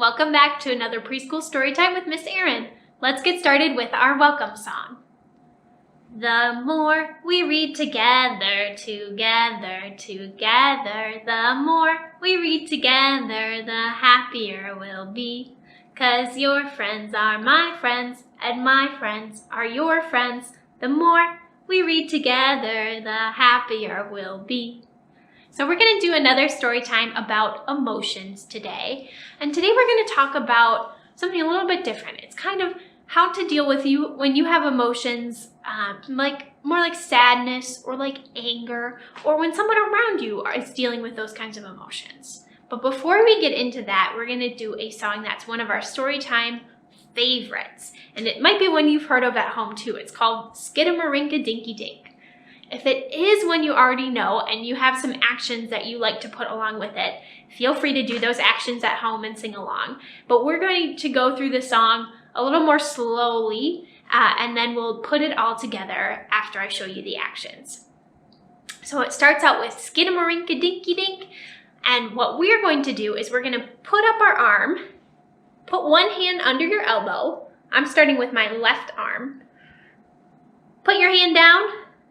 Welcome back to another preschool story time with Miss Erin. Let's get started with our welcome song. The more we read together, the more we read together, the happier we'll be. 'Cause your friends are my friends, and my friends are your friends. The more we read together, the happier we'll be. So we're going to do another story time about emotions today. And today we're going to talk about something a little bit different. It's kind of how to deal with you when you have emotions more like sadness or like anger, or when someone around you is dealing with those kinds of emotions. But before we get into that, we're going to do a song that's one of our story time favorites. And it might be one you've heard of at home too. It's called Skidamarinka-Dinky-Dink. If it is one you already know and you have some actions that you like to put along with it, feel free to do those actions at home and sing along. But we're going to go through the song a little more slowly, and then we'll put it all together after I show you the actions. So it starts out with Skidamarinka-Dinky-Dink, and what we're going to do is we're going to put up our arm, put one hand under your elbow. I'm starting with my left arm. Put your hand down,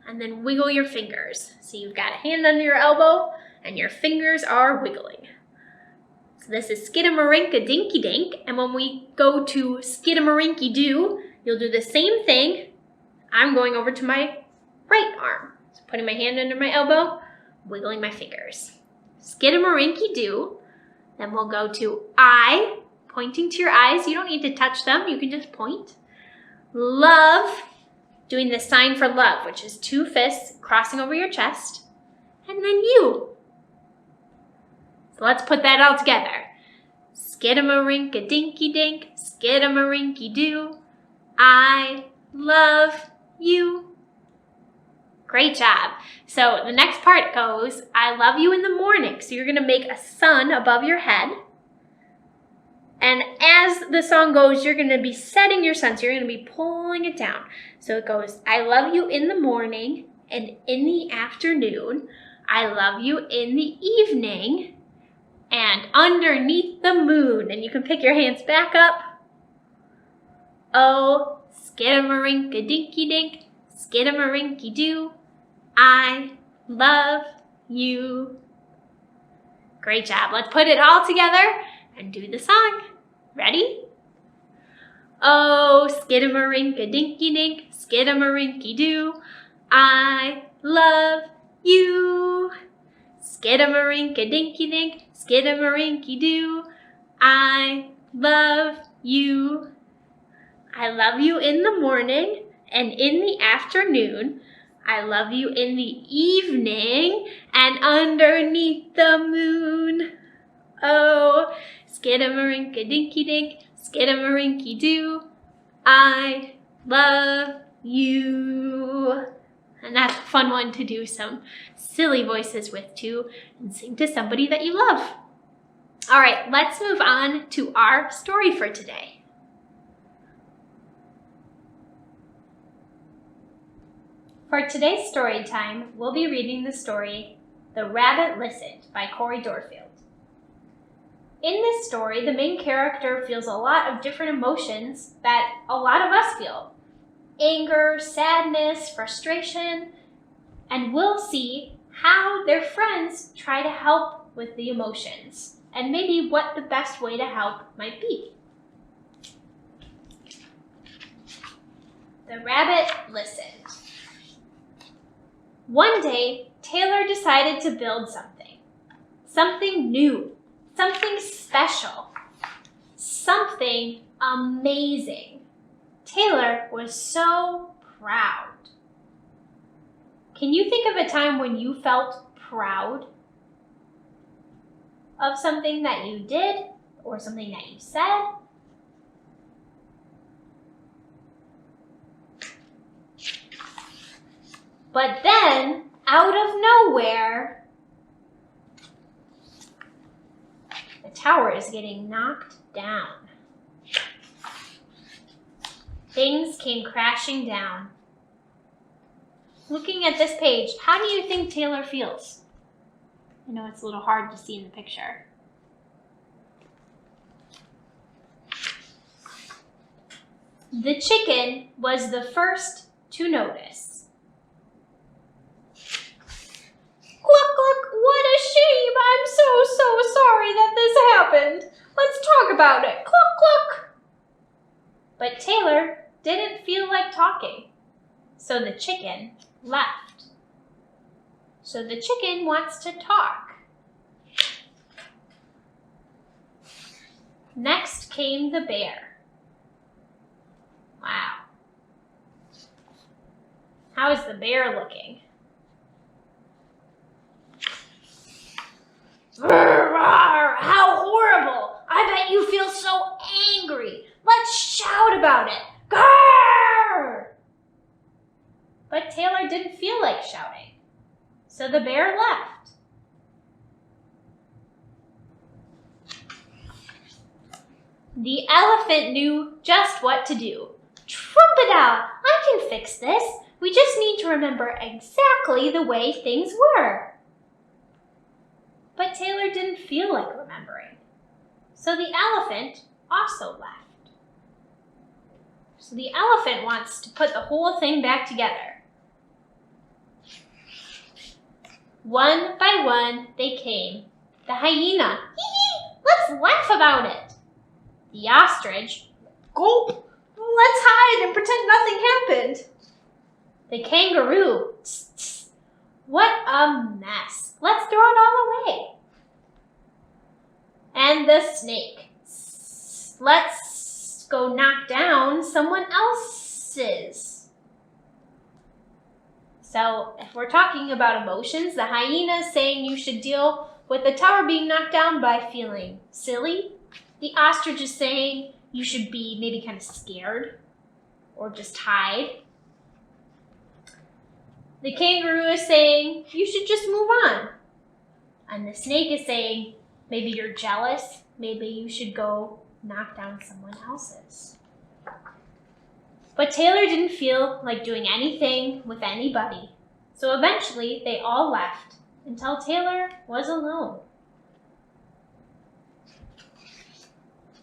and then wiggle your fingers. So you've got a hand under your elbow and your fingers are wiggling. So this is Skidamarinka-Dinky-Dink, and when we go to Skidamarinky-Doo, you'll do the same thing. I'm going over to my right arm. So putting my hand under my elbow, wiggling my fingers. Skidamarinky-Doo. Then we'll go to I, pointing to your eyes. You don't need to touch them, you can just point. Love, doing the sign for love, which is two fists crossing over your chest. And then you. So let's put that all together. Skidamarinka-Dinky-Dink, Skidamarinky-Doo, I love you. Great job. So the next part goes, I love you in the morning. So you're gonna make a sun above your head. And as the song goes, you're gonna be setting your sun, so you're gonna be pulling it down. So it goes, I love you in the morning and in the afternoon. I love you in the evening and underneath the moon. And you can pick your hands back up. Oh, Skidamarinka-Dinky-Dink, Skidamarinky-Doo, I love you. Great job. Let's put it all together and do the song. Ready? Oh, Skidamarinka-Dinky-Dink, Skidamarinky-Doo, I love you. Skidamarinka-Dinky-Dink, Skidamarinky-Doo, I love you. I love you in the morning and in the afternoon. I love you in the evening and underneath the moon. Oh, Skidamarinka-Dinky-Dink, Skidamarinky-Doo, I love you. And that's a fun one to do some silly voices with too, and sing to somebody that you love. All right, let's move on to our story for today. For today's story time, we'll be reading the story, The Rabbit Listened by Corey Dorfield. In this story, the main character feels a lot of different emotions that a lot of us feel. Anger, sadness, frustration, and we'll see how their friends try to help with the emotions and maybe what the best way to help might be. The Rabbit Listened. One day, Taylor decided to build something new, something special, something amazing. Taylor was so proud. Can you think of a time when you felt proud of something that you did or something that you said? But then, out of nowhere, the tower is getting knocked down. Things came crashing down. Looking at this page, how do you think Taylor feels? I know it's a little hard to see in the picture. The chicken was the first to notice. Cluck, cluck, what a shame! I'm so sorry that this happened. Let's talk about it. Cluck, cluck. But Taylor didn't feel like talking, so the chicken left. So the chicken wants to talk. Next came the bear. Wow. How is the bear looking? How horrible! I bet you feel so angry. Let's shout about it. Grrr! But Taylor didn't feel like shouting, so the bear left. The elephant knew just what to do. Trumpet out! I can fix this. We just need to remember exactly the way things were. But Taylor didn't feel like remembering, so the elephant also left. So the elephant wants to put the whole thing back together. One by one they came. The hyena, hee-hee, let's laugh about it. The ostrich, gulp, let's hide and pretend nothing happened. The kangaroo, tss, tss, what a mess. Let's throw it all away. And the snake, tss, let's go knock down someone else's. So if we're talking about emotions, the hyena is saying you should deal with the tower being knocked down by feeling silly. The ostrich is saying you should be maybe kind of scared or just hide. The kangaroo is saying you should just move on. And the snake is saying maybe you're jealous, maybe you should go knock down someone else's. But Taylor didn't feel like doing anything with anybody. So eventually they all left until Taylor was alone.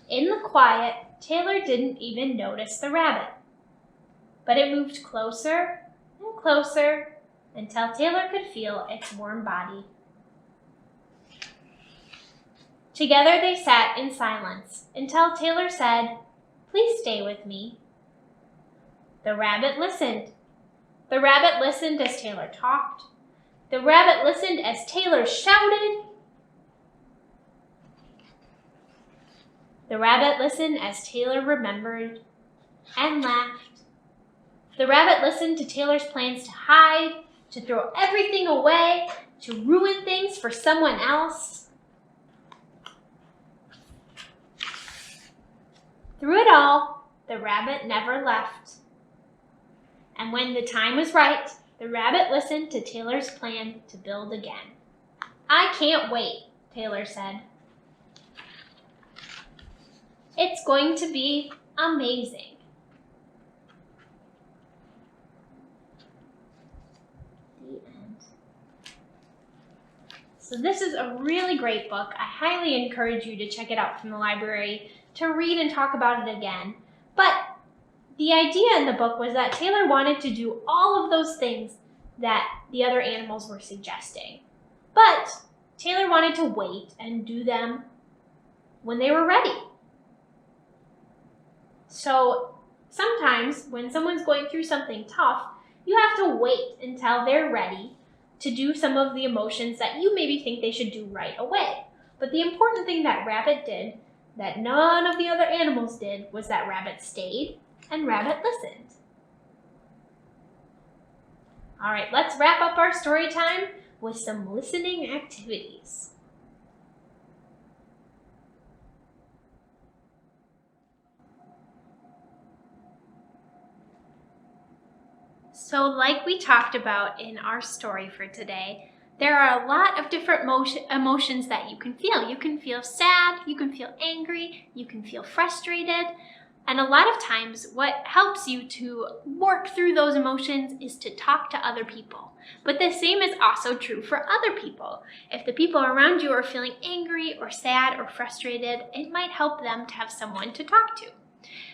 In the quiet, Taylor didn't even notice the rabbit. But it moved closer and closer until Taylor could feel its warm body. Together they sat in silence until Taylor said, "Please stay with me." The rabbit listened. The rabbit listened as Taylor talked. The rabbit listened as Taylor shouted. The rabbit listened as Taylor remembered and laughed. The rabbit listened to Taylor's plans to hide, to throw everything away, to ruin things for someone else. Through it all, the rabbit never left. And when the time was right, the rabbit listened to Taylor's plan to build again. "I can't wait," Taylor said. "It's going to be amazing." The end. So this is a really great book. I highly encourage you to check it out from the library to read and talk about it again. But the idea in the book was that Taylor wanted to do all of those things that the other animals were suggesting. But Taylor wanted to wait and do them when they were ready. So sometimes when someone's going through something tough, you have to wait until they're ready to do some of the emotions that you maybe think they should do right away. But the important thing that Rabbit did, that none of the other animals did, was that Rabbit stayed and Rabbit listened. All right, let's wrap up our story time with some listening activities. So like we talked about in our story for today, there are a lot of different emotions that you can feel. You can feel sad, you can feel angry, you can feel frustrated. And a lot of times what helps you to work through those emotions is to talk to other people. But the same is also true for other people. If the people around you are feeling angry or sad or frustrated, it might help them to have someone to talk to.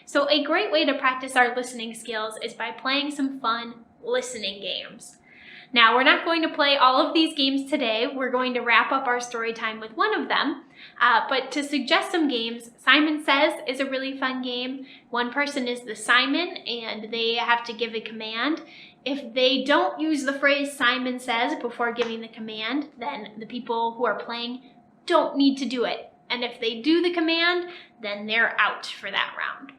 So a great way to practice our listening skills is by playing some fun listening games. Now, we're not going to play all of these games today. We're going to wrap up our story time with one of them. But to suggest some games, Simon Says is a really fun game. One person is the Simon, and they have to give a command. If they don't use the phrase Simon Says before giving the command, then the people who are playing don't need to do it. And if they do the command, then they're out for that round.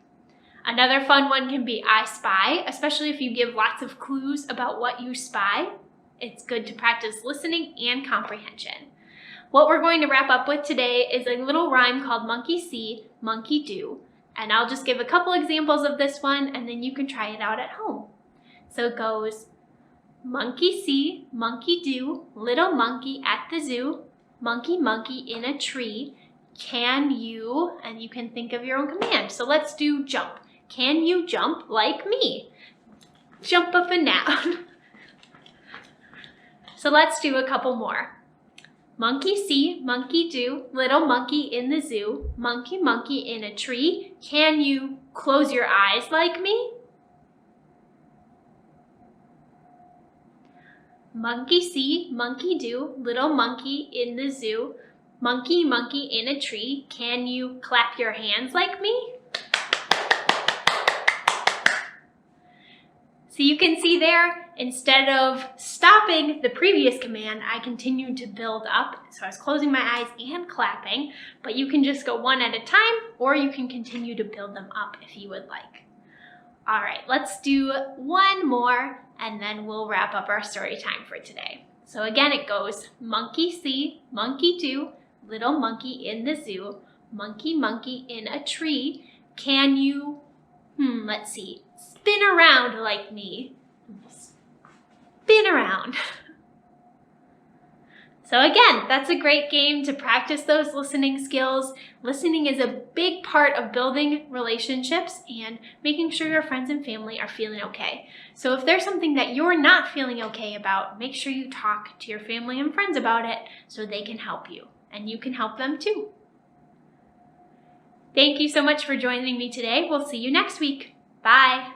Another fun one can be I Spy, especially if you give lots of clues about what you spy. It's good to practice listening and comprehension. What we're going to wrap up with today is a little rhyme called Monkey See, Monkey Do. And I'll just give a couple examples of this one, and then you can try it out at home. So it goes, monkey see, monkey do, little monkey at the zoo, monkey, monkey in a tree, can you, and you can think of your own command. So let's do jump. Can you jump like me? Jump up and down. So let's do a couple more. Monkey see, monkey do, little monkey in the zoo, monkey, monkey in a tree, can you close your eyes like me? Monkey see, monkey do, little monkey in the zoo, monkey, monkey in a tree, can you clap your hands like me? So you can see there, instead of stopping the previous command, I continued to build up. So I was closing my eyes and clapping, but you can just go one at a time, or you can continue to build them up if you would like. All right, let's do one more, and then we'll wrap up our story time for today. So again, it goes, monkey see, monkey do, little monkey in the zoo, monkey, monkey in a tree, can you, let's see, spin around like me. Spin around. So again, that's a great game to practice those listening skills. Listening is a big part of building relationships and making sure your friends and family are feeling okay. So if there's something that you're not feeling okay about, make sure you talk to your family and friends about it so they can help you and you can help them too. Thank you so much for joining me today. We'll see you next week. Bye.